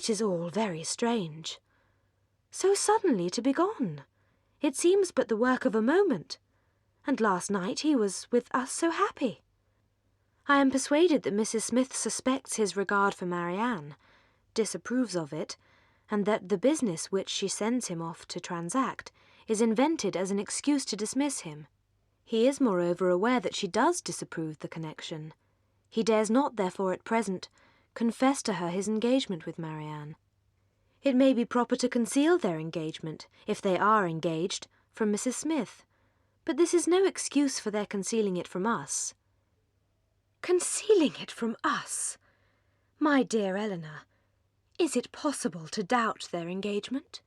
It is all very strange. So suddenly to be gone. It seems but the work of a moment. And last night he was with us so happy. I am persuaded that Mrs. Smith suspects his regard for Marianne, disapproves of it, and that the business which she sends him off to transact is invented as an excuse to dismiss him. He is moreover aware that she does disapprove the connection. He dares not, therefore, at present, confess to her his engagement with Marianne. It may be proper to conceal their engagement, if they are engaged, from Mrs. Smith, but this is no excuse for their concealing it from us. Concealing it from us? My dear Elinor, is it possible to doubt their engagement?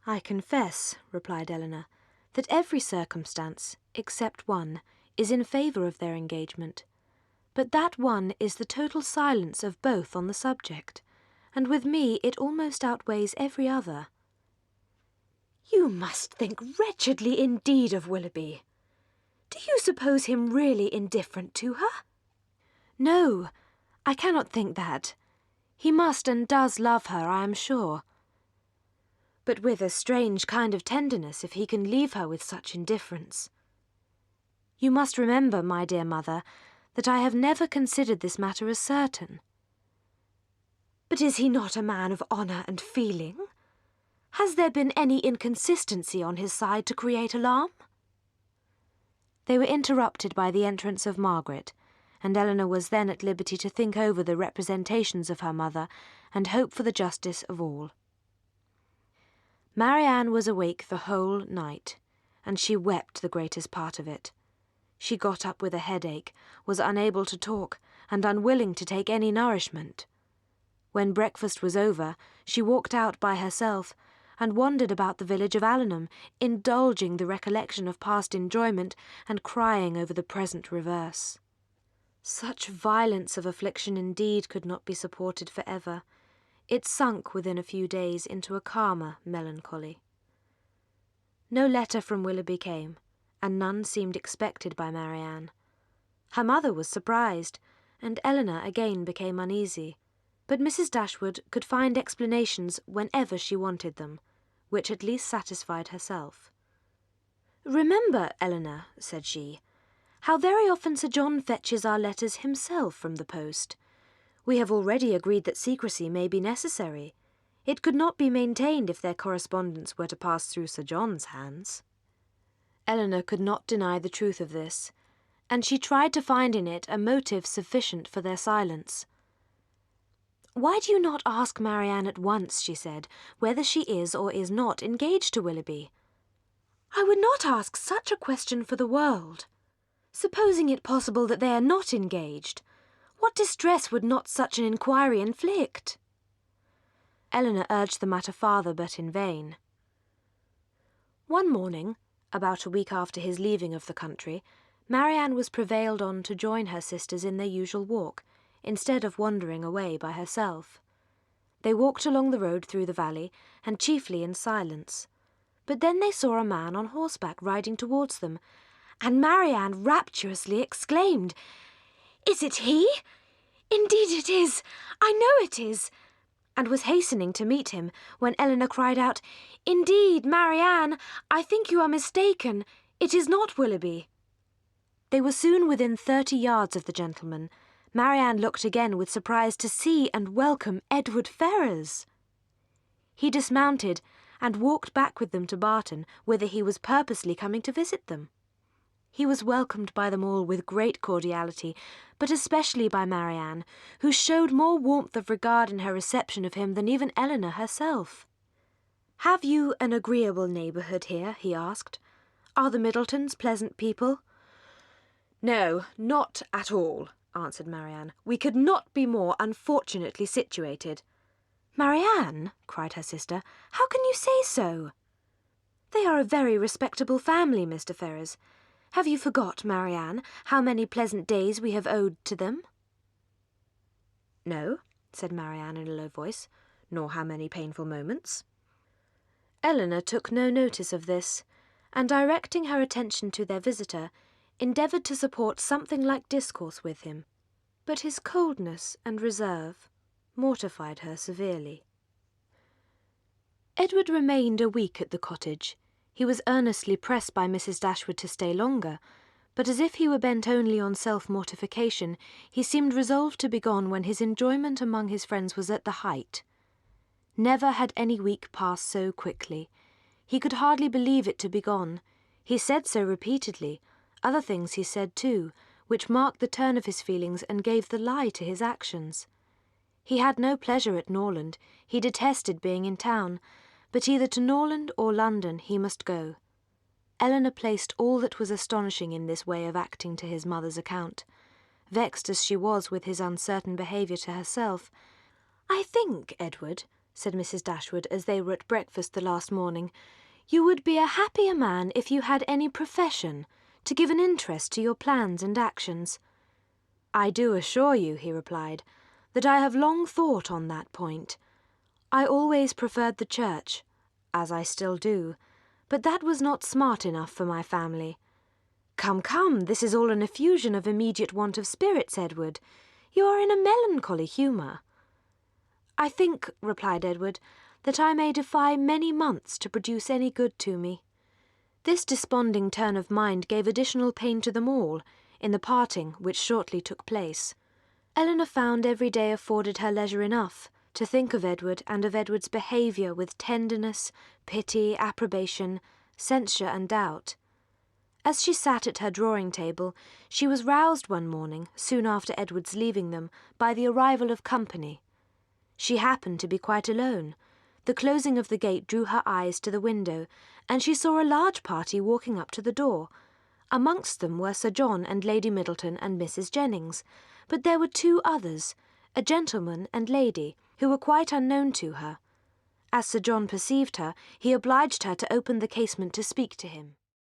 I confess, replied Elinor, that every circumstance, except one, is in favour of their engagement. But that one is the total silence of both on the subject, and with me it almost outweighs every other. You must think wretchedly indeed of Willoughby. Do you suppose him really indifferent to her? No, I cannot think that. He must and does love her, I am sure. But with a strange kind of tenderness if he can leave her with such indifference. You must remember, my dear mother, that I have never considered this matter as certain. But is he not a man of honour and feeling? Has there been any inconsistency on his side to create alarm? They were interrupted by the entrance of Margaret, and Elinor was then at liberty to think over the representations of her mother and hope for the justice of all. Marianne was awake the whole night, and she wept the greatest part of it. She got up with a headache, was unable to talk, and unwilling to take any nourishment. When breakfast was over, she walked out by herself, and wandered about the village of Allenham, indulging the recollection of past enjoyment, and crying over the present reverse. Such violence of affliction indeed could not be supported for ever. It sunk within a few days into a calmer melancholy. No letter from Willoughby came, and none seemed expected by Marianne. Her mother was surprised, and Elinor again became uneasy, but Mrs. Dashwood could find explanations whenever she wanted them, which at least satisfied herself. "Remember, Elinor," said she, "how very often Sir John fetches our letters himself from the post. We have already agreed that secrecy may be necessary. It could not be maintained if their correspondence were to pass through Sir John's hands." Elinor could not deny the truth of this, and she tried to find in it a motive sufficient for their silence. "Why do you not ask Marianne at once," she said, "whether she is or is not engaged to Willoughby?" "I would not ask such a question for the world. Supposing it possible that they are not engaged, what distress would not such an inquiry inflict?" Elinor urged the matter farther, but in vain. One morning, about a week after his leaving of the country, Marianne was prevailed on to join her sisters in their usual walk, instead of wandering away by herself. They walked along the road through the valley, and chiefly in silence. But then they saw a man on horseback riding towards them, and Marianne rapturously exclaimed, "Is it he? Indeed it is! I know it is!" and was hastening to meet him, when Elinor cried out, "Indeed, Marianne, I think you are mistaken. It is not Willoughby." They were soon within 30 yards of the gentleman. Marianne looked again with surprise to see and welcome Edward Ferrars. He dismounted and walked back with them to Barton, whither he was purposely coming to visit them. He was welcomed by them all with great cordiality, but especially by Marianne, who showed more warmth of regard in her reception of him than even Elinor herself. "Have you an agreeable neighbourhood here?" he asked. "Are the Middletons pleasant people?" "No, not at all," answered Marianne. "We could not be more unfortunately situated." "Marianne," cried her sister, "how can you say so? They are a very respectable family, Mr. Ferrars. Have you forgot, Marianne, how many pleasant days we have owed to them?" "No," said Marianne in a low voice, "nor how many painful moments." Elinor took no notice of this, and directing her attention to their visitor, endeavoured to support something like discourse with him, but his coldness and reserve mortified her severely. Edward remained a week at the cottage. He was earnestly pressed by Mrs. Dashwood to stay longer, but as if he were bent only on self-mortification, he seemed resolved to be gone when his enjoyment among his friends was at the height. Never had any week passed so quickly. He could hardly believe it to be gone. He said so repeatedly. Other things he said too, which marked the turn of his feelings and gave the lie to his actions. He had no pleasure at Norland. He detested being in town, but either to Norland or London he must go. Elinor placed all that was astonishing in this way of acting to his mother's account. Vexed as she was with his uncertain behaviour to herself, "I think, Edward," said Mrs. Dashwood as they were at breakfast the last morning, "you would be a happier man if you had any profession, to give an interest to your plans and actions." "I do assure you," he replied, "that I have long thought on that point. I always preferred the church, as I still do, but that was not smart enough for my family." "Come, come, this is all an effusion of immediate want of spirits, Edward. You are in a melancholy humour." "I think," replied Edward, "that I may defy many months to produce any good to me." This desponding turn of mind gave additional pain to them all, in the parting which shortly took place. Elinor found every day afforded her leisure enough to think of Edward and of Edward's behaviour with tenderness, pity, approbation, censure, and doubt. As she sat at her drawing-table, she was roused one morning, soon after Edward's leaving them, by the arrival of company. She happened to be quite alone. The closing of the gate drew her eyes to the window, and she saw a large party walking up to the door. Amongst them were Sir John and Lady Middleton and Mrs. Jennings, but there were two others, a gentleman and lady, who were quite unknown to her. As Sir John perceived her, he obliged her to open the casement to speak to him.